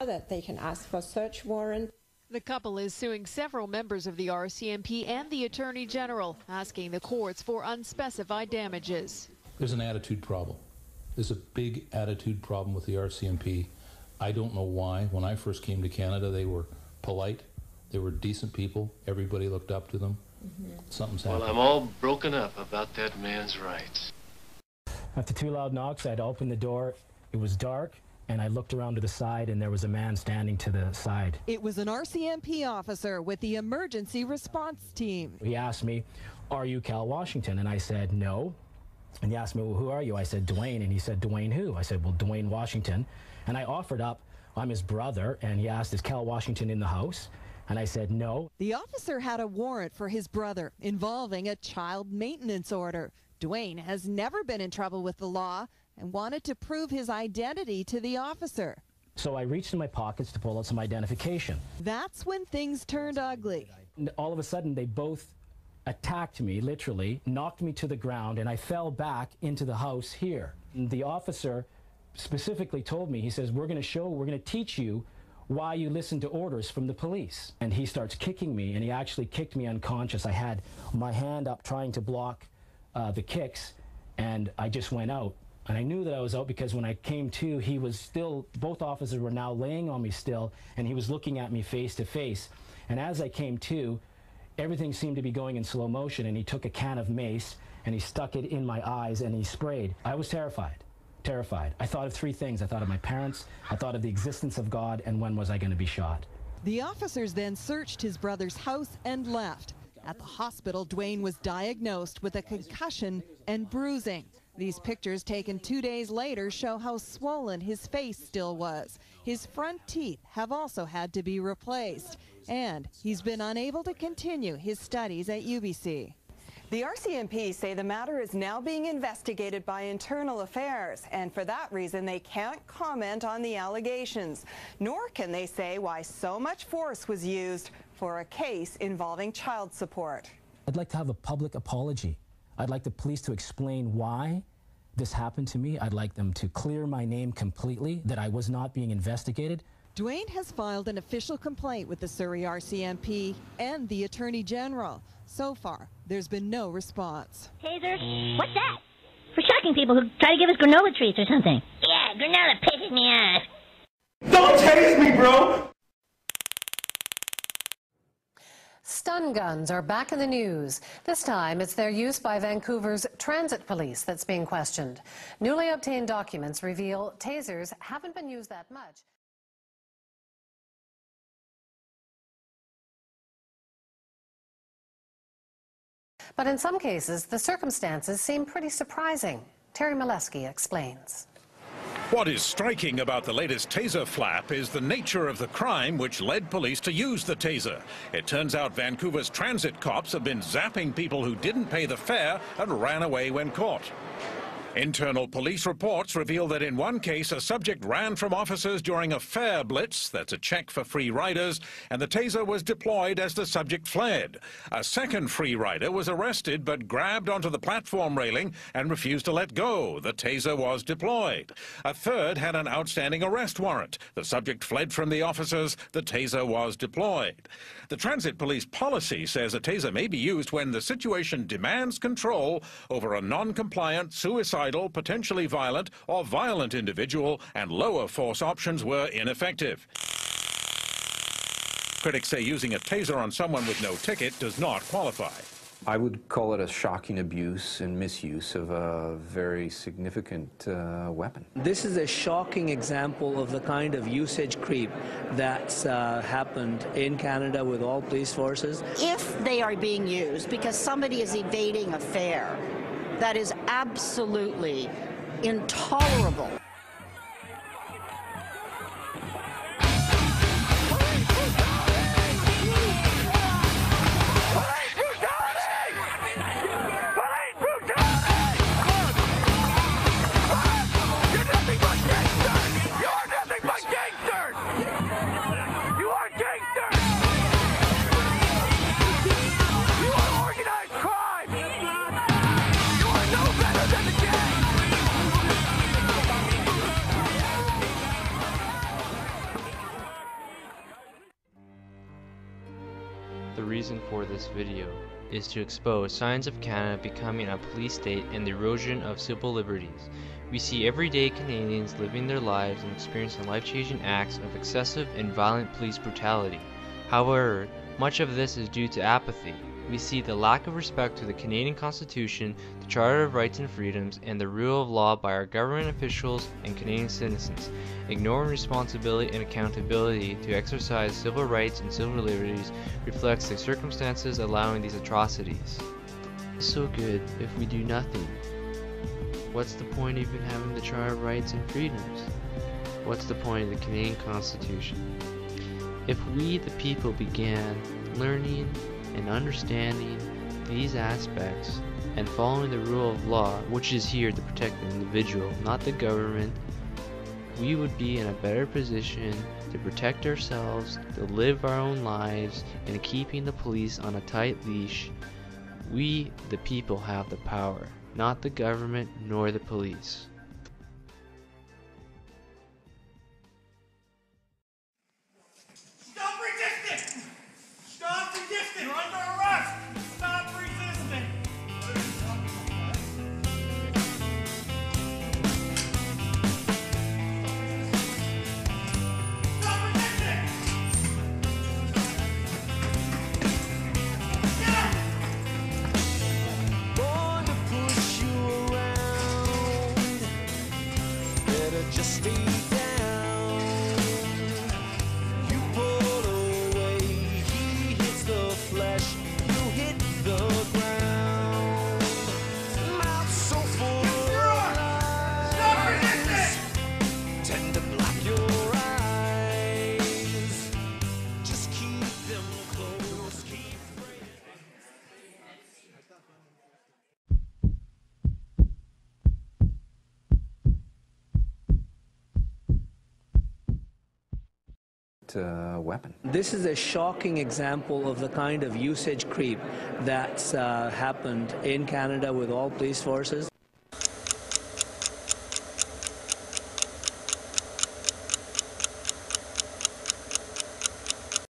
that they can ask for a search warrant. The couple is suing several members of the RCMP and the Attorney General, asking the courts for unspecified damages. There's an attitude problem. There's a big attitude problem with the RCMP. I don't know why. When I first came to Canada, they were polite. They were decent people. Everybody looked up to them. Something's happened. Well, I'm all broken up about that man's rights. After 2 loud knocks, I'd opened the door. It was dark, and I looked around to the side, and there was a man standing to the side. It was an RCMP officer with the emergency response team. He asked me, "Are you Cal Washington?" And I said, "No." And he asked me, "Well, who are you?" I said, "Dwayne." And he said, "Dwayne who?" I said, "Well, Dwayne Washington." And I offered up, "I'm his brother." And he asked, "Is Cal Washington in the house?" And I said, "No." The officer had a warrant for his brother involving a child maintenance order. Dwayne has never been in trouble with the law and wanted to prove his identity to the officer. So I reached in my pockets to pull out some identification. That's when things turned ugly. All of a sudden, they both attacked me, literally, knocked me to the ground, and I fell back into the house here. The officer specifically told me, he says, we're going to teach you why you listen to orders from the police. And he starts kicking me, and he actually kicked me unconscious. I had my hand up trying to block the kicks, and I just went out. And I knew that I was out because when I came to, he was still, both officers were now laying on me still, and he was looking at me face to face. And as I came to, everything seemed to be going in slow motion, and he took a can of mace, and he stuck it in my eyes, and he sprayed. I was terrified, terrified. I thought of 3 things. I thought of my parents, I thought of the existence of God, and when was I going to be shot. The officers then searched his brother's house and left. At the hospital, Dwayne was diagnosed with a concussion and bruising. These pictures taken 2 days later show how swollen his face still was. His front teeth have also had to be replaced, and he's been unable to continue his studies at UBC. The RCMP say the matter is now being investigated by Internal Affairs, and for that reason they can't comment on the allegations, nor can they say why so much force was used for a case involving child support. I'd like to have a public apology. I'd like the police to explain why this happened to me. I'd like them to clear my name completely, that I was not being investigated. Dwayne has filed an official complaint with the Surrey RCMP and the Attorney General. So far, there's been no response. Tasers? What's that? For shocking people who try to give us granola treats or something. Yeah, granola pisses me off. Don't tase me, bro! Stun guns are back in the news. This time, it's their use by Vancouver's transit police that's being questioned. Newly obtained documents reveal tasers haven't been used that much. But in some cases, the circumstances seem pretty surprising. Terry Molesky explains. What is striking about the latest taser flap is the nature of the crime which led police to use the taser. It turns out Vancouver's transit cops have been zapping people who didn't pay the fare and ran away when caught. Internal police reports reveal that in one case a subject ran from officers during a fare blitz, that's a check for free riders, and the taser was deployed as the subject fled. A second free rider was arrested but grabbed onto the platform railing and refused to let go. The taser was deployed. A third had an outstanding arrest warrant. The subject fled from the officers. The taser was deployed. The transit police policy says a taser may be used when the situation demands control over a non-compliant, suicidal, potentially violent or violent individual, and lower force options were ineffective. Critics say using a taser on someone with no ticket does not qualify. I would call it a shocking abuse and misuse of a very significant weapon. This is a shocking example of the kind of usage creep that's happened in Canada with all police forces. If they are being used because somebody is evading a fare, that is absolutely intolerable. The reason for this video is to expose signs of Canada becoming a police state and the erosion of civil liberties. We see everyday Canadians living their lives and experiencing life-changing acts of excessive and violent police brutality. However, much of this is due to apathy. We see the lack of respect to the Canadian Constitution, the Charter of Rights and Freedoms, and the rule of law by our government officials and Canadian citizens, ignoring responsibility and accountability to exercise civil rights and civil liberties reflects the circumstances allowing these atrocities. It's so good if we do nothing. What's the point of even having the Charter of Rights and Freedoms? What's the point of the Canadian Constitution? If we, the people, began learning and understanding these aspects and following the rule of law, which is here to protect the individual, not the government, we would be in a better position to protect ourselves, to live our own lives, and keeping the police on a tight leash. We, the people, have the power, not the government nor the police. Stop resisting! Stop resisting! You're under arrest! Stop resisting! Stop resisting! Get up! Born to push you around, better just stay down. You pull away, he hits the flesh, you hit the ground. Mouth so full of lies, tend to block your eyes. Just keep them close, keep weapon. This is a shocking example of the kind of usage creep that's happened in Canada with all police forces.